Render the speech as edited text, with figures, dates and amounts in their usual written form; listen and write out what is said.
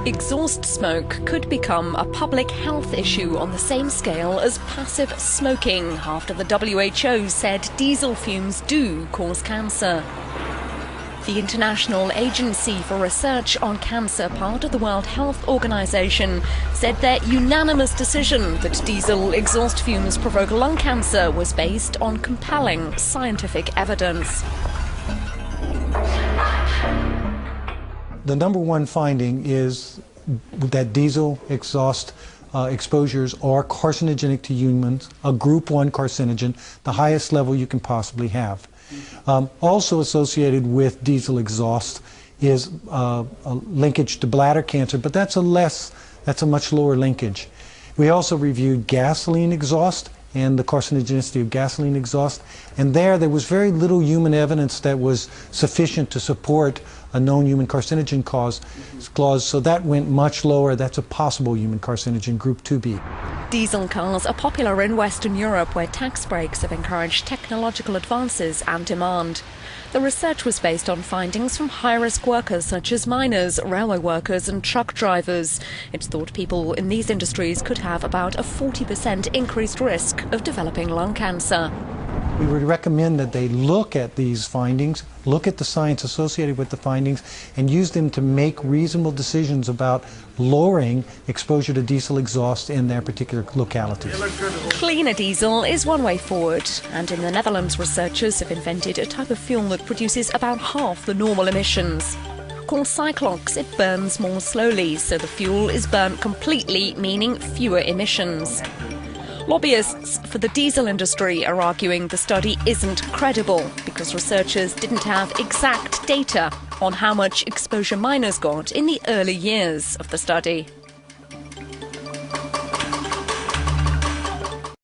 Exhaust smoke could become a public health issue on the same scale as passive smoking after the WHO said diesel fumes do cause cancer. The International Agency for Research on Cancer, part of the World Health Organization, said their unanimous decision that diesel exhaust fumes provoke lung cancer was based on compelling scientific evidence. The number one finding is that diesel exhaust exposures are carcinogenic to humans, a group 1 carcinogen, the highest level you can possibly have. Also associated with diesel exhaust is a linkage to bladder cancer, but that's a much lower linkage. We also reviewed gasoline exhaust and the carcinogenicity of gasoline exhaust, and there was very little human evidence that was sufficient to support a known human carcinogen clause, so that went much lower. That's a possible human carcinogen, group 2B. Diesel cars are popular in Western Europe, where tax breaks have encouraged technological advances and demand. The research was based on findings from high-risk workers such as miners, railway workers and truck drivers. It's thought people in these industries could have about a 40% increased risk of developing lung cancer. We would recommend that they look at these findings, look at the science associated with the findings, and use them to make reasonable decisions about lowering exposure to diesel exhaust in their particular localities. Cleaner diesel is one way forward, and in the Netherlands researchers have invented a type of fuel that produces about half the normal emissions. Called Cyclox, it burns more slowly, so the fuel is burnt completely, meaning fewer emissions. Lobbyists for the diesel industry are arguing the study isn't credible because researchers didn't have exact data on how much exposure miners got in the early years of the study.